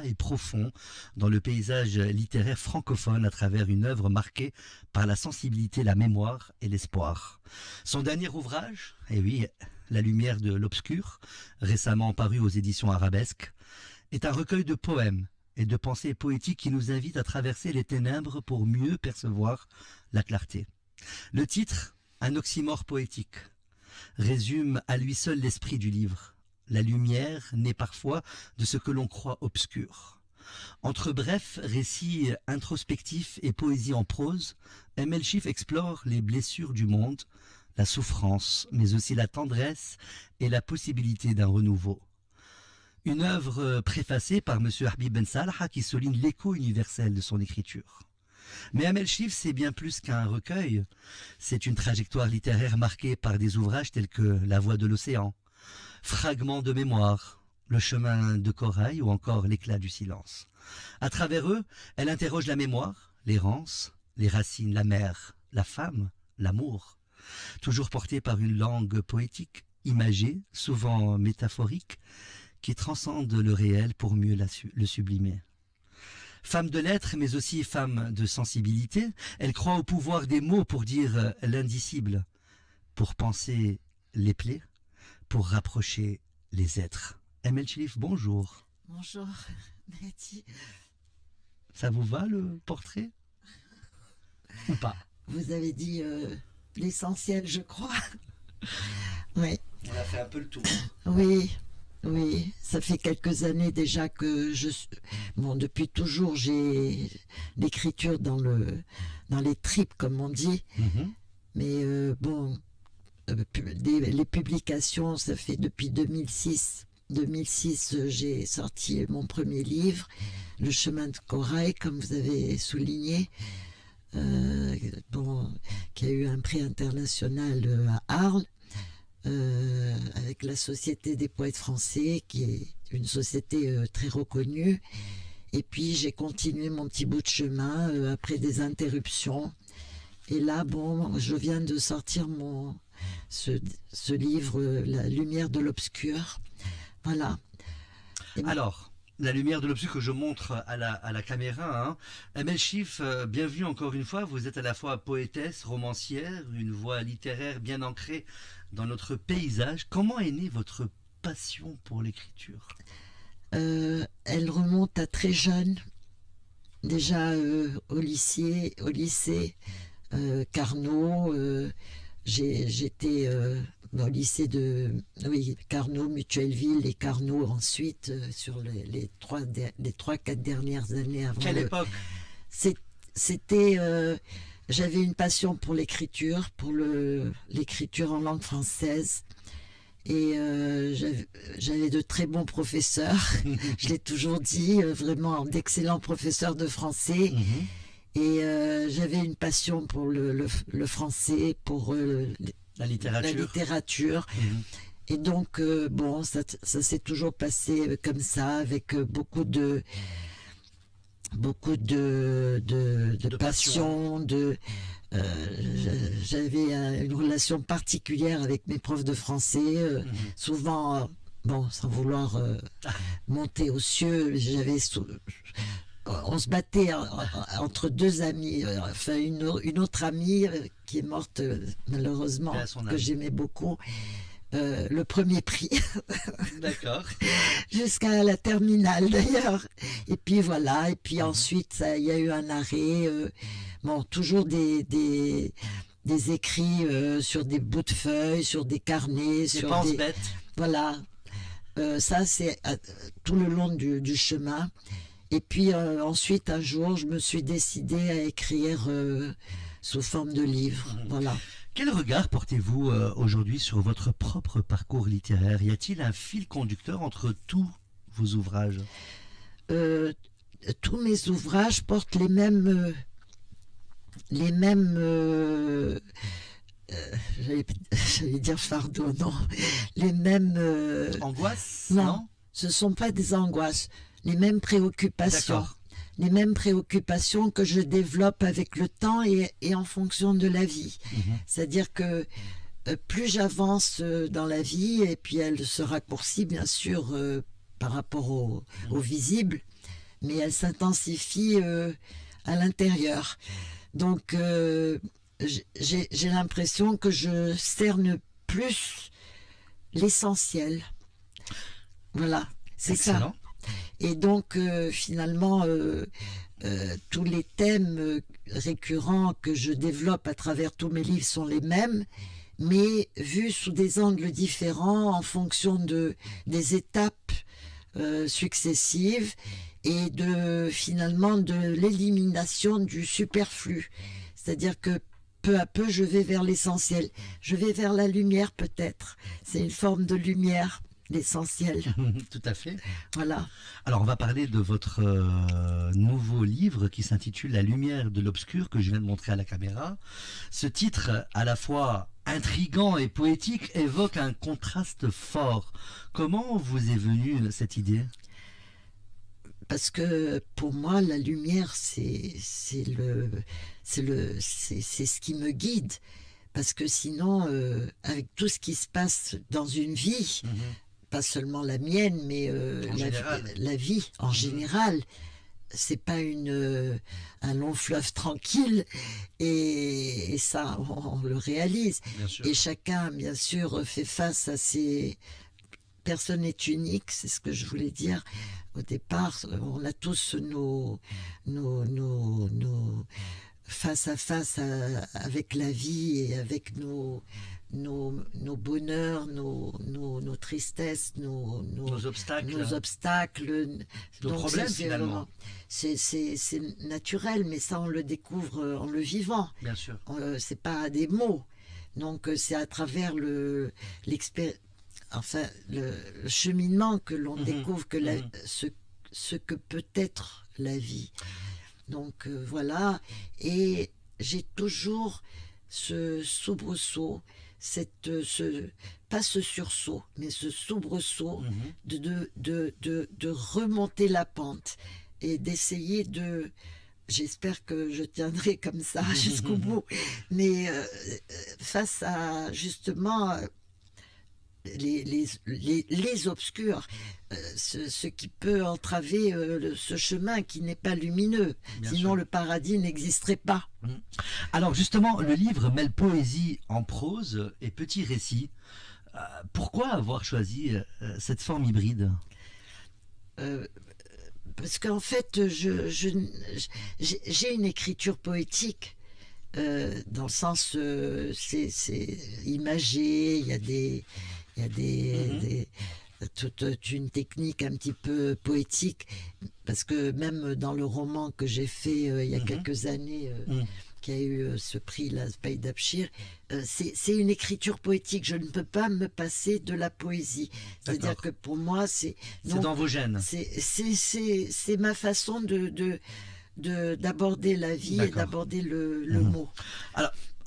et profond dans le paysage littéraire francophone à travers une œuvre marquée par la sensibilité, la mémoire et l'espoir. Son dernier ouvrage, eh oui, La lumière de l'obscur, récemment paru aux éditions Arabesque, est un recueil de poèmes et de pensées poétiques qui nous invitent à traverser les ténèbres pour mieux percevoir la clarté. Le titre, un oxymore poétique, résume à lui seul l'esprit du livre. La lumière naît parfois de ce que l'on croit obscur. Entre brefs récits introspectifs et poésie en prose, M.L. Schiff explore les blessures du monde, la souffrance, mais aussi la tendresse et la possibilité d'un renouveau. Une œuvre préfacée par M. Habib Ben Salah qui souligne l'écho universel de son écriture. Mais M.L. Schiff, c'est bien plus qu'un recueil. C'est une trajectoire littéraire marquée par des ouvrages tels que La Voix de l'océan, Fragments de mémoire, Le chemin de corail ou encore L'éclat du silence. À travers eux, elle interroge la mémoire, l'errance, les racines, la mer, la femme, l'amour. Toujours portée par une langue poétique, imagée, souvent métaphorique, qui transcende le réel pour mieux le sublimer. Femme de lettres, mais aussi femme de sensibilité, elle croit au pouvoir des mots pour dire l'indicible, pour penser les plaies, pour rapprocher les êtres. M.L. Schiff, bonjour. Bonjour, Mehdi. Ça vous va le portrait? Ou pas? Vous avez dit l'essentiel, je crois. Oui. On a fait un peu le tour. Oui, oui. Ça fait quelques années déjà que depuis toujours, j'ai l'écriture dans les tripes, comme on dit. Mm-hmm. Mais les publications, ça fait depuis 2006. 2006, j'ai sorti mon premier livre, Le chemin de corail, comme vous avez souligné, qui a eu un prix international à Arles, avec la Société des poètes français, qui est une société très reconnue. Et puis j'ai continué mon petit bout de chemin après des interruptions. Et là, je viens de sortir ce livre, La lumière de l'obscur. Voilà. Alors, La lumière de l'obscur que je montre à la caméra. Hein. M.L. Schiff, bienvenue encore une fois. Vous êtes à la fois poétesse, romancière, une voix littéraire bien ancrée dans notre paysage. Comment est née votre passion pour l'écriture? Elle remonte à très jeune. Déjà au lycée Carnot. J'étais au lycée de Carnot, Mutuelleville et Carnot ensuite sur les 3-4 dernières années avant. Quelle époque? C'était j'avais une passion pour l'écriture, l'écriture en langue française. Et j'avais de très bons professeurs, je l'ai toujours dit, vraiment d'excellents professeurs de français. Mm-hmm. Et j'avais une passion pour le français, pour la littérature. Mm-hmm. Et donc, ça s'est toujours passé comme ça, avec beaucoup de passion. J'avais une relation particulière avec mes profs de français, souvent, sans vouloir monter aux cieux, on se battait entre deux amies, enfin une autre amie qui est morte malheureusement, que j'aimais beaucoup, le premier prix. D'accord. Jusqu'à la terminale d'ailleurs. Et puis voilà, et puis ensuite il y a eu un arrêt, toujours des écrits sur des bouts de feuilles, sur des carnets, sur des... bêtes. Voilà, ça c'est tout le long du chemin. Et puis ensuite, un jour, je me suis décidée à écrire sous forme de livre. Voilà. Quel regard portez-vous aujourd'hui sur votre propre parcours littéraire? Y a-t-il un fil conducteur entre tous vos ouvrages? Tous mes ouvrages portent les mêmes j'allais dire fardeau, non. Les mêmes... Angoisses? Non, ce ne sont pas des angoisses. Les mêmes préoccupations. D'accord. Les mêmes préoccupations que je développe avec le temps et en fonction de la vie. C'est-à-dire que plus j'avance dans la vie, et puis elle se raccourcit bien sûr par rapport au visible, mais elle s'intensifie à l'intérieur. Donc, j'ai l'impression que je cerne plus l'essentiel. Voilà, c'est ça. Excellent. Et donc, finalement, tous les thèmes récurrents que je développe à travers tous mes livres sont les mêmes, mais vus sous des angles différents en fonction des étapes successives et finalement de l'élimination du superflu. C'est-à-dire que peu à peu, je vais vers l'essentiel. Je vais vers la lumière peut-être. C'est une forme de lumière, l'essentiel. Tout à fait. Voilà. Alors, on va parler de votre nouveau livre qui s'intitule La lumière de l'obscur, que je viens de montrer à la caméra. Ce titre, à la fois intrigant et poétique, évoque un contraste fort. Comment vous est venue cette idée? Parce que pour moi, la lumière, c'est ce qui me guide. Parce que sinon, avec tout ce qui se passe dans une vie, pas seulement la mienne, mais la vie en général, c'est pas un long fleuve tranquille, et ça, on le réalise. Et chacun, bien sûr, fait face à ses... Personne n'est unique, c'est ce que je voulais dire au départ. On a tous nos face à face avec la vie et avec nos bonheurs, nos tristesses, nos obstacles, nos problèmes finalement. C'est naturel, mais ça on le découvre en le vivant. Bien sûr. C'est pas des mots. Donc c'est à travers l'expérience. Enfin, le cheminement que l'on découvre que ce que peut être la vie. Donc voilà, et j'ai toujours ce soubresaut, pas ce sursaut, mais ce soubresaut de remonter la pente et d'essayer de... J'espère que je tiendrai comme ça jusqu'au bout, mais face à justement... les obscurs, ce qui peut entraver ce chemin qui n'est pas lumineux. Bien Sinon sûr. le paradis n'existerait pas. Alors justement, le livre mêle poésie en prose et petits récits. Pourquoi avoir choisi cette forme hybride? Parce qu'en fait, j'ai une écriture poétique. Dans le sens, c'est imagé, il y a toute une technique un petit peu poétique, parce que même dans le roman que j'ai fait il y a quelques années, qui a eu ce prix, la Spey d'Abshir, c'est une écriture poétique. Je ne peux pas me passer de la poésie. C'est-à-dire que pour moi, c'est dans vos gènes. C'est ma façon d'aborder la vie et d'aborder le mot.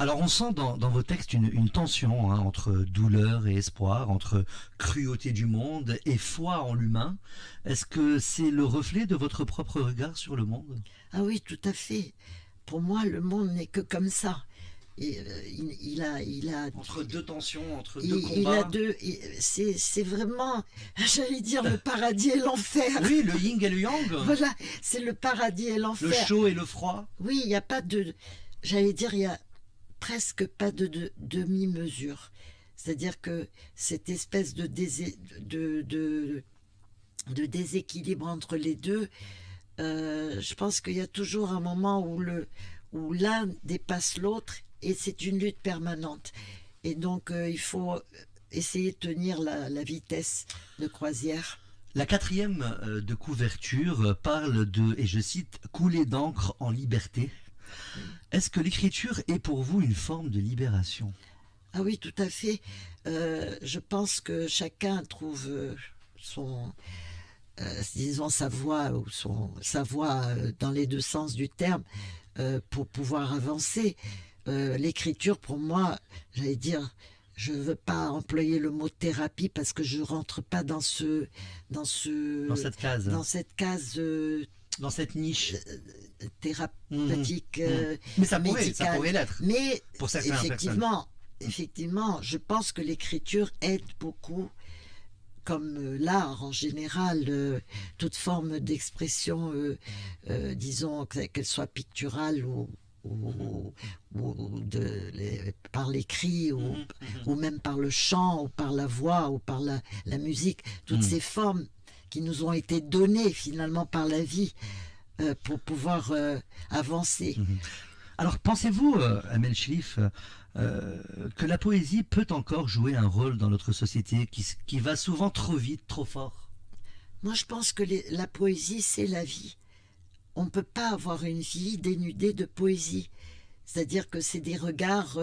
Alors on sent dans vos textes une tension entre douleur et espoir, entre cruauté du monde et foi en l'humain. Est-ce que c'est le reflet de votre propre regard sur le monde? Ah oui, tout à fait. Pour moi, le monde n'est que comme ça. Et, il a entre deux tensions, entre deux combats. C'est vraiment, j'allais dire, le paradis et l'enfer. Oui, le yin et le yang. Voilà, c'est le paradis et l'enfer. Le chaud et le froid. Oui, il n'y a pas j'allais dire, il y a presque pas de demi-mesure. C'est-à-dire que cette espèce de déséquilibre entre les deux, je pense qu'il y a toujours un moment où l'un dépasse l'autre, et c'est une lutte permanente. Et donc, il faut essayer de tenir la vitesse de croisière. La 4e de couverture parle de, et je cite, « couler d'encre en liberté ». Est-ce que l'écriture est pour vous une forme de libération? Ah oui, tout à fait. Je pense que chacun trouve disons sa voix, ou sa voix dans les deux sens du terme, pour pouvoir avancer. L'écriture, pour moi, j'allais dire, je ne veux pas employer le mot thérapie parce que je ne rentre pas dans cette case. Dans cette niche thérapeutique, mais ça pourrait l'être. Mais pour certaines effectivement, je pense que l'écriture aide beaucoup comme l'art en général, toute forme d'expression, disons qu'elle soit picturale ou par l'écrit ou même par le chant ou par la voix ou par la musique, toutes ces formes qui nous ont été données finalement par la vie pour pouvoir avancer. Alors, pensez-vous, Amel Chérif, que la poésie peut encore jouer un rôle dans notre société qui va souvent trop vite, trop fort? Moi, je pense que la poésie, c'est la vie. On ne peut pas avoir une vie dénudée de poésie. C'est-à-dire que c'est des regards,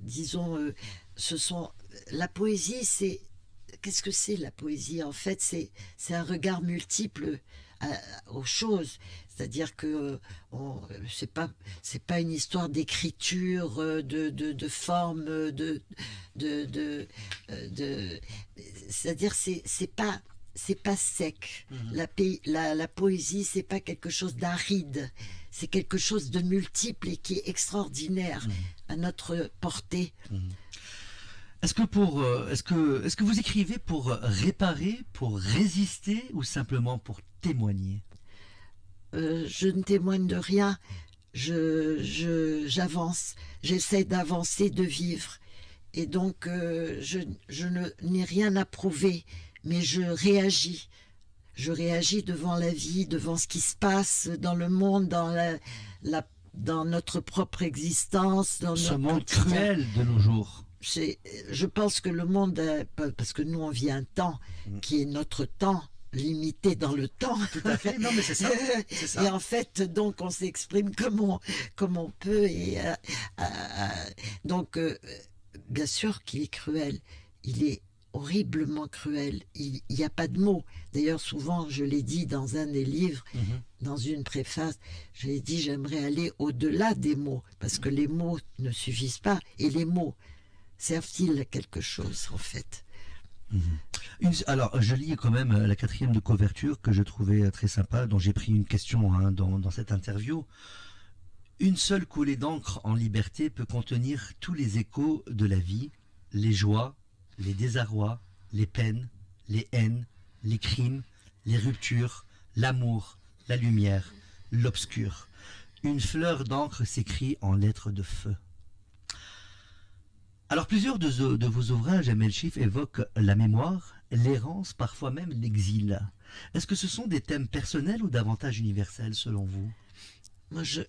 disons, la poésie, c'est... Qu'est-ce que c'est la poésie? En fait, c'est un regard multiple aux choses. C'est-à-dire que c'est pas une histoire d'écriture, de forme, c'est-à-dire c'est pas sec. La poésie, c'est pas quelque chose d'aride. C'est quelque chose de multiple et qui est extraordinaire à notre portée. Est-ce que vous écrivez pour réparer, pour résister ou simplement pour témoigner? Je ne témoigne de rien. J'avance. J'essaie d'avancer, de vivre. Et donc, je n'ai rien à prouver, mais je réagis. Je réagis devant la vie, devant ce qui se passe dans le monde, dans notre propre existence. Dans Ce notre monde quotidien. cruel de nos jours. Je pense que le monde, parce que nous on vit un temps qui est notre temps, limité dans le temps. Tout à fait, non mais c'est ça. C'est ça. Et en fait, donc on s'exprime comme on peut. Et donc, bien sûr qu'il est cruel. Il est horriblement cruel. Il n'y a pas de mots. D'ailleurs, souvent, je l'ai dit dans un des livres, dans une préface, je l'ai dit, j'aimerais aller au-delà des mots, parce que les mots ne suffisent pas. Et les mots servent-ils à quelque chose, en fait? Alors, je lis quand même la 4e de couverture que je trouvais très sympa, dont j'ai pris une question dans cette interview. Une seule coulée d'encre en liberté peut contenir tous les échos de la vie, les joies, les désarrois, les peines, les haines, les crimes, les ruptures, l'amour, la lumière, l'obscur. Une fleur d'encre s'écrit en lettres de feu. Alors plusieurs de vos ouvrages, Amel Chérif, évoquent la mémoire, l'errance, parfois même l'exil. Est-ce que ce sont des thèmes personnels ou davantage universels selon vous? Moi, je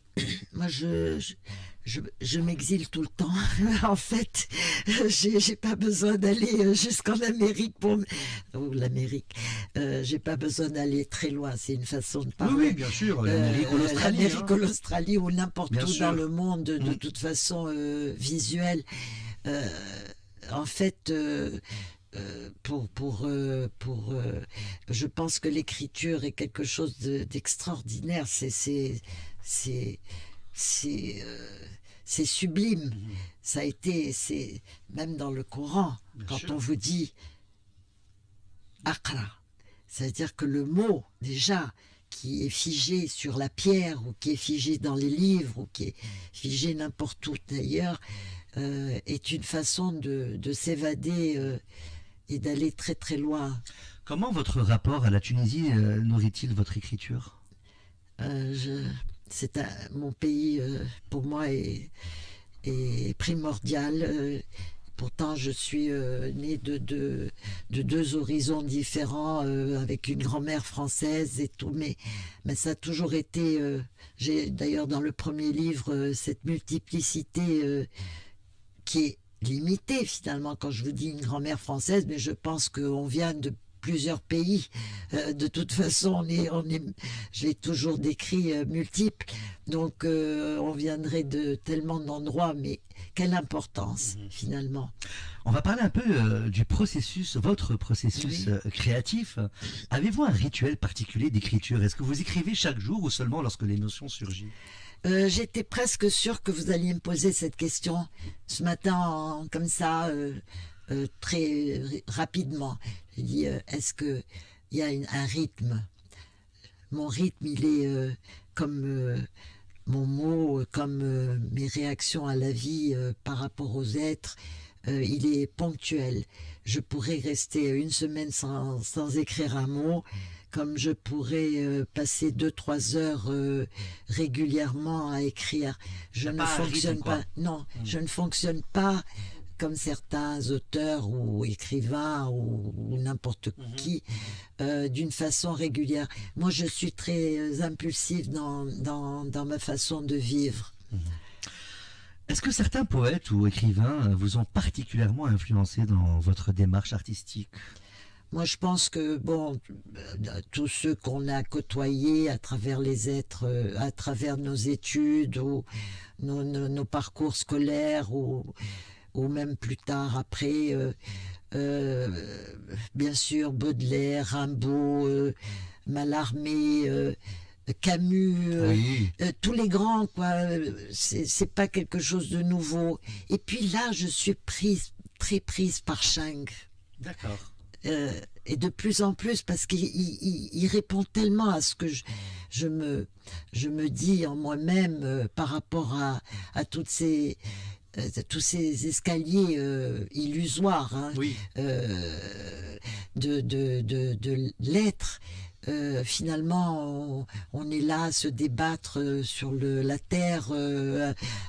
m'exile tout le temps. En fait, j'ai pas besoin d'aller jusqu'en Amérique ou l'Amérique. J'ai pas besoin d'aller très loin. C'est une façon de parler. Oui, bien sûr, l'Amérique ou l'Australie. L'Amérique ou l'Australie ou n'importe où sûr. dans le monde, de toute façon visuelle. En fait, je pense que l'écriture est quelque chose d'extraordinaire. C'est sublime. Ça a été, c'est même dans le Coran, quand on vous dit Aqra, c'est-à-dire que le mot déjà qui est figé sur la pierre ou qui est figé dans les livres ou qui est figé n'importe où d'ailleurs est une façon de s'évader et d'aller très très loin. Comment votre rapport à la Tunisie nourrit-il votre écriture? Mon pays, pour moi, est primordial. Pourtant, je suis née de deux horizons différents, avec une grand-mère française et tout, mais ça a toujours été... j'ai d'ailleurs dans le premier livre cette multiplicité qui est limitée finalement quand je vous dis une grand-mère française, mais je pense qu'on vient de plusieurs pays. De toute façon, je l'ai toujours décrit multiple. Donc, on viendrait de tellement d'endroits, mais quelle importance, finalement. On va parler un peu du processus, votre processus créatif. Avez-vous un rituel particulier d'écriture? Est-ce que vous écrivez chaque jour ou seulement lorsque l'émotion surgit? J'étais presque sûre que vous alliez me poser cette question ce matin, comme ça, très rapidement. J'ai dit, est-ce qu'il y a un rythme? Mon rythme, il est comme mon mot, comme mes réactions à la vie par rapport aux êtres. Il est ponctuel. je pourrais rester une semaine sans écrire un mot, comme je pourrais passer 2-3 heures régulièrement à écrire. Je ne fonctionne pas. Non, je ne fonctionne pas comme certains auteurs ou écrivains ou n'importe qui, d'une façon régulière. Moi, je suis très impulsive dans ma façon de vivre. Est-ce que certains poètes ou écrivains vous ont particulièrement influencé dans votre démarche artistique? Moi, je pense que, bon, tous ceux qu'on a côtoyés à travers les êtres, à travers nos études ou nos parcours scolaires ou même plus tard après, bien sûr, Baudelaire, Rimbaud, Mallarmé, Camus, Oui. tous les grands, quoi. C'est pas quelque chose de nouveau. Et puis là, je suis très prise par Chang. D'accord. Et de plus en plus, parce qu'il répond tellement à ce que je me dis en moi-même par rapport à toutes tous ces escaliers illusoires, hein, Oui. de l'être. Finalement, on est là à se débattre sur la terre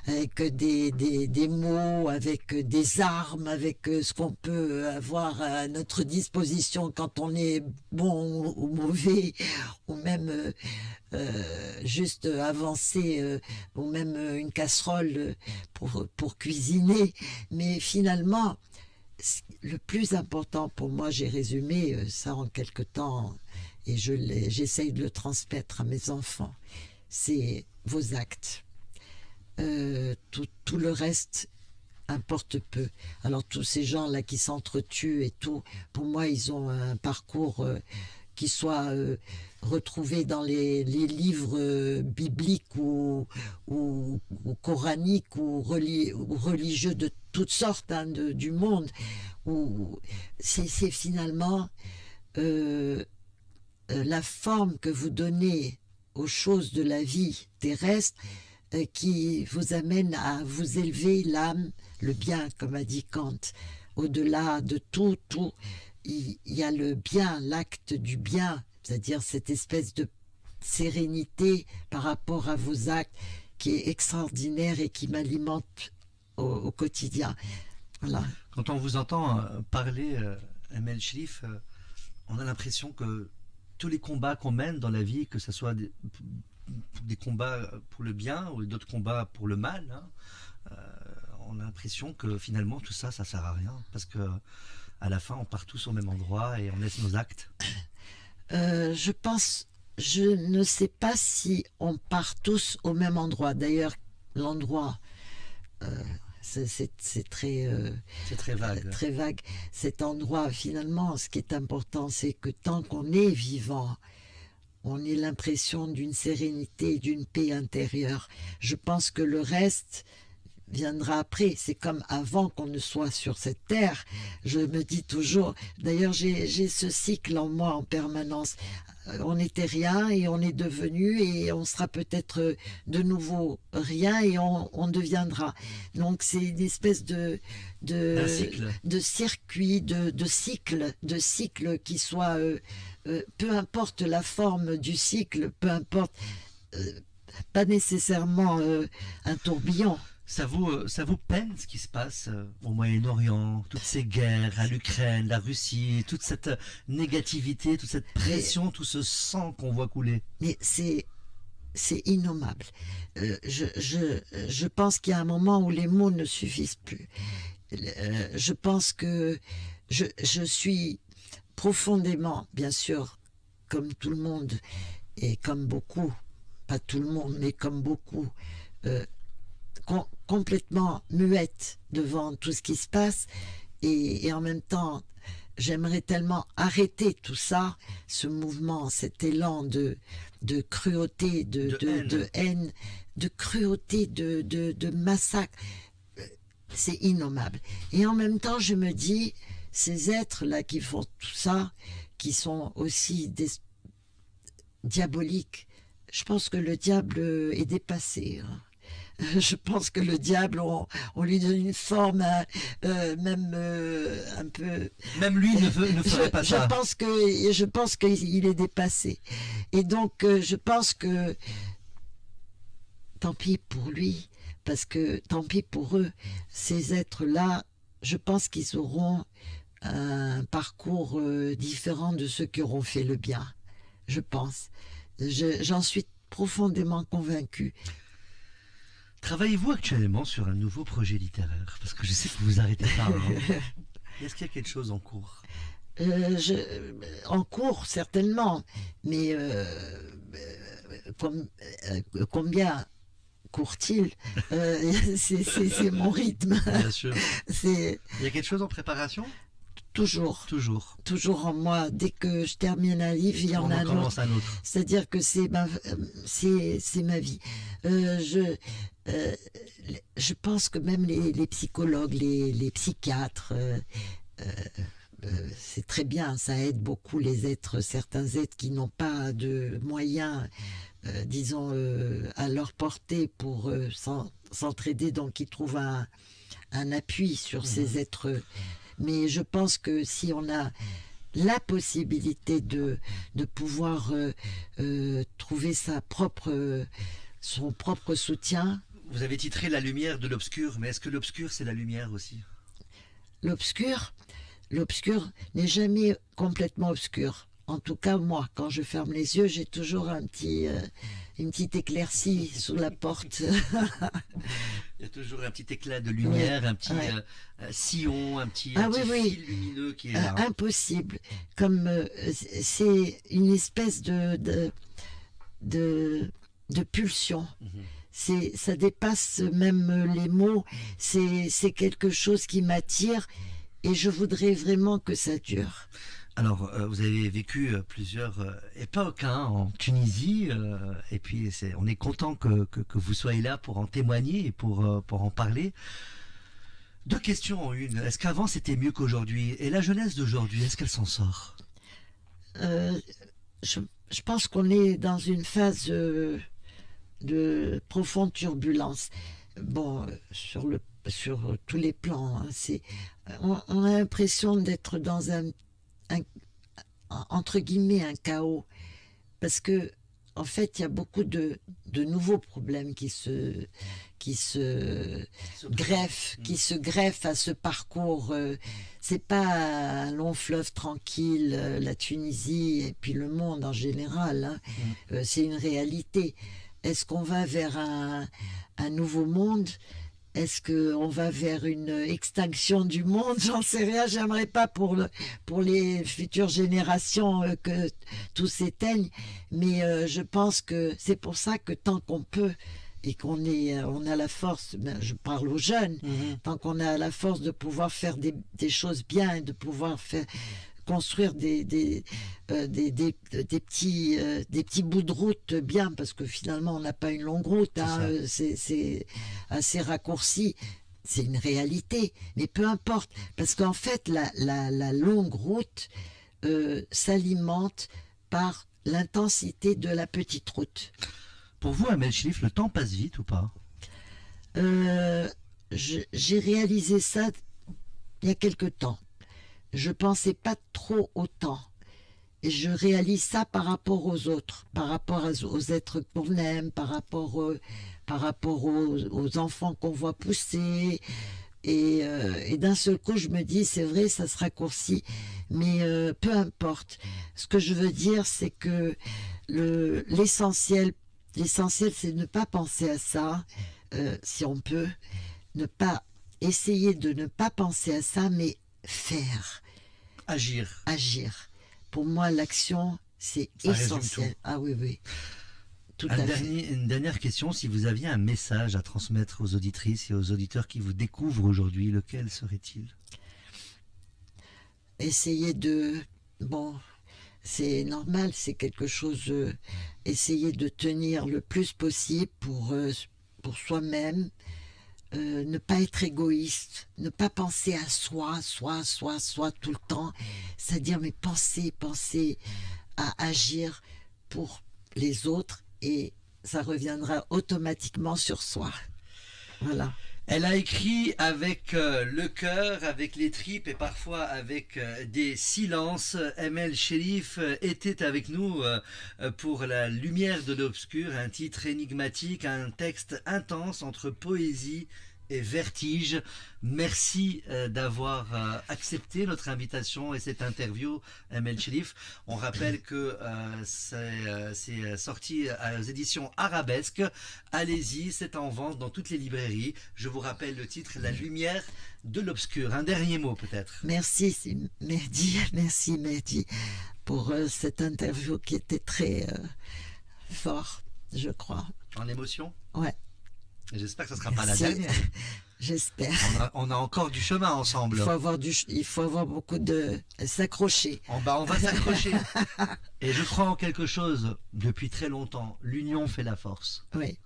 avec des mots, avec des armes, avec ce qu'on peut avoir à notre disposition quand on est bon ou mauvais, ou même juste avancer, ou même une casserole pour cuisiner. Mais finalement, le plus important pour moi, j'ai résumé ça en quelque temps, et j'essaye de le transmettre à mes enfants, c'est vos actes. Tout le reste importe peu. Alors tous ces gens-là qui s'entretuent et tout, pour moi, ils ont un parcours qui soit retrouvé dans les livres bibliques ou coraniques ou religieux de toutes sortes, hein, du monde, où c'est finalement la forme que vous donnez aux choses de la vie terrestre qui vous amène à vous élever l'âme, le bien, comme a dit Kant. Au-delà de tout, il y a le bien, l'acte du bien, c'est-à-dire cette espèce de sérénité par rapport à vos actes qui est extraordinaire et qui m'alimente au quotidien. Voilà. Quand on vous entend parler, Amel Chérif, on a l'impression que tous les combats qu'on mène dans la vie, que ce soit des combats pour le bien ou d'autres combats pour le mal, hein, on a l'impression que finalement tout ça, ça sert à rien, parce que à la fin, on part tous au même endroit et on laisse nos actes. Je ne sais pas si on part tous au même endroit. D'ailleurs, l'endroit, c'est très, c'est très vague. Très vague. Cet endroit, finalement, ce qui est important, c'est que tant qu'on est vivant, on ait l'impression d'une sérénité et d'une paix intérieure. Je pense que le reste viendra après. C'est comme avant qu'on ne soit sur cette terre. Je me dis toujours, d'ailleurs j'ai ce cycle en moi en permanence. On n'était rien et on est devenu, et on sera peut-être de nouveau rien et on deviendra. Donc c'est une espèce de circuit, de cycle qui soit, peu importe la forme du cycle, peu importe, pas nécessairement un tourbillon. Ça vous peine ce qui se passe au Moyen-Orient, toutes ces guerres, à l'Ukraine, la Russie, toute cette négativité, toute cette pression, tout ce sang qu'on voit couler? Mais c'est innommable. Je pense qu'il y a un moment où les mots ne suffisent plus. Je pense que je suis profondément, bien sûr, comme tout le monde, et comme beaucoup, pas tout le monde, mais comme beaucoup, complètement muette devant tout ce qui se passe, et en même temps j'aimerais tellement arrêter tout ça, ce mouvement, cet élan de cruauté, de haine, de cruauté, de massacre. C'est innommable. Et en même temps je me dis, ces êtres là qui font tout ça, qui sont aussi diaboliques, je pense que le diable est dépassé, hein. Je pense que le diable, on lui donne une forme même un peu. Même lui ne ferait pas ça. Je pense qu'il est dépassé. Et donc, je pense que tant pis pour lui, parce que tant pis pour eux. Ces êtres-là, je pense qu'ils auront un parcours différent de ceux qui auront fait le bien. Je pense. J'en suis profondément convaincue. Travaillez-vous actuellement sur un nouveau projet littéraire? Parce que je sais que vous arrêtez pas. Hein. Est-ce qu'il y a quelque chose en cours? En cours, certainement. Mais combien court-il C'est mon rythme. Bien sûr. C'est Il y a quelque chose en préparation? toujours. Toujours. Toujours en moi. Dès que je termine un livre, il y en a un autre. Un autre. C'est-à-dire que c'est ma vie. Je pense que même les psychologues, les psychiatres, c'est très bien, ça aide beaucoup certains êtres qui n'ont pas de moyens, disons, à leur portée pour s'entraider, donc ils trouvent un appui sur ces êtres. Mais je pense que si on a la possibilité de pouvoir trouver son propre soutien. Vous avez titré La lumière de l'obscur, mais est-ce que l'obscur c'est la lumière aussi? L'obscur n'est jamais complètement obscur. En tout cas, moi, quand je ferme les yeux, j'ai toujours une petite éclaircie sous la porte. Il y a toujours un petit éclat de lumière, un petit sillon, un petit fil lumineux qui est là. Impossible. Comme c'est une espèce de pulsion. Ça dépasse même les mots. C'est quelque chose qui m'attire et je voudrais vraiment que ça dure. Alors, vous avez vécu plusieurs époques en Tunisie, et puis on est content que vous soyez là pour en témoigner et pour en parler. Deux questions en une. Est-ce qu'avant c'était mieux qu'aujourd'hui? Et la jeunesse d'aujourd'hui, est-ce qu'elle s'en sort? Je pense qu'on est dans une phase de profonde turbulence. Bon, sur tous les plans, hein, on a l'impression d'être dans entre guillemets un chaos, parce que en fait il y a beaucoup de nouveaux problèmes qui se greffent à ce parcours. C'est pas un long fleuve tranquille, la Tunisie et puis le monde en général, hein. C'est une réalité. Est-ce qu'on va vers un nouveau monde? Est-ce qu'on va vers une extinction du monde? J'en sais rien, j'aimerais pas pour les futures générations que tout s'éteigne, mais je pense que c'est pour ça que tant qu'on peut et on a la force, je parle aux jeunes, tant qu'on a la force de pouvoir faire des choses bien et de pouvoir construire des petits bouts de route bien, parce que finalement on n'a pas une longue route, hein, c'est assez raccourci, c'est une réalité, mais peu importe, parce qu'en fait la longue route s'alimente par l'intensité de la petite route. Pour vous, Amel Chérif, le temps passe vite ou pas? J'ai réalisé ça il y a quelque temps. Je pensais pas trop au temps. Et je réalise ça par rapport aux autres, par rapport aux êtres qu'on aime, par rapport aux enfants qu'on voit pousser. Et d'un seul coup, je me dis, c'est vrai, ça se raccourcit. Mais peu importe. Ce que je veux dire, c'est que l'essentiel, c'est de ne pas penser à ça, si on peut. Essayer de ne pas penser à ça, mais faire. Agir. Pour moi, l'action, c'est essentiel. Ah oui. Tout à fait. Une dernière question, si vous aviez un message à transmettre aux auditrices et aux auditeurs qui vous découvrent aujourd'hui, lequel serait-il? Essayer bon, c'est normal, c'est quelque chose, essayer de tenir le plus possible pour soi-même. Ne pas être égoïste, ne pas penser à soi tout le temps, c'est-à-dire mais penser à agir pour les autres et ça reviendra automatiquement sur soi. Voilà. Elle a écrit avec le cœur, avec les tripes et parfois avec des silences. Emel Chelif était avec nous pour La lumière de l'obscur, un titre énigmatique, un texte intense entre poésie et vertige. Merci d'avoir accepté notre invitation et cette interview, Emel Chelif. On rappelle que c'est sorti aux éditions Arabesque. Allez-y, c'est en vente dans toutes les librairies. Je vous rappelle le titre, La lumière de l'obscur. Un dernier mot peut-être. Merci Mehdi, merci Mehdi pour cette interview qui était très fort, je crois. En émotion. Ouais. J'espère que ce ne sera pas la Merci. dernière. J'espère. On a encore du chemin ensemble. Il faut avoir beaucoup de s'accrocher. On va s'accrocher. Et je crois en quelque chose depuis très longtemps. L'union fait la force. Oui.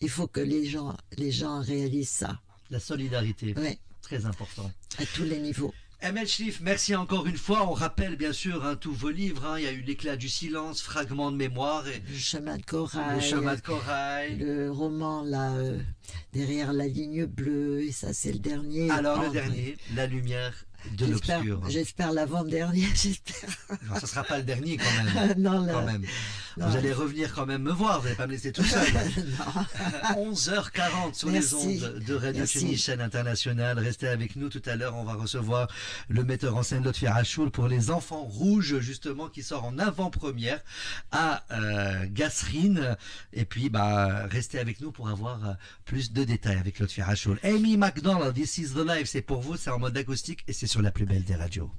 Il faut que les gens réalisent ça. La solidarité. Oui. Très important. À tous les niveaux. Emel Chelif, merci encore une fois. On rappelle bien sûr tous vos livres. Il y a eu L'éclat du silence, Fragments de mémoire. Et Le chemin de corail. Le chemin de corail. Le roman là, derrière la ligne bleue. Et ça, c'est le dernier. Alors le dernier, La lumière de l'obscur. J'espère l'avant-dernier, j'espère. Non, ce ne sera pas le dernier quand même. Non, quand même. Non. Vous allez revenir quand même me voir, vous n'allez pas me laisser tout seul. 11h40 sur les ondes de Radio Tunis, chaîne internationale. Restez avec nous tout à l'heure, on va recevoir le metteur en scène Lotfi Rachoul pour Les Enfants Rouges, justement, qui sort en avant-première à Gasserine. Et puis, restez avec nous pour avoir plus de détails avec Lotfi Rachoul. Amy McDonald, This is the Life, c'est pour vous, c'est en mode acoustique et c'est sur la plus belle des radios.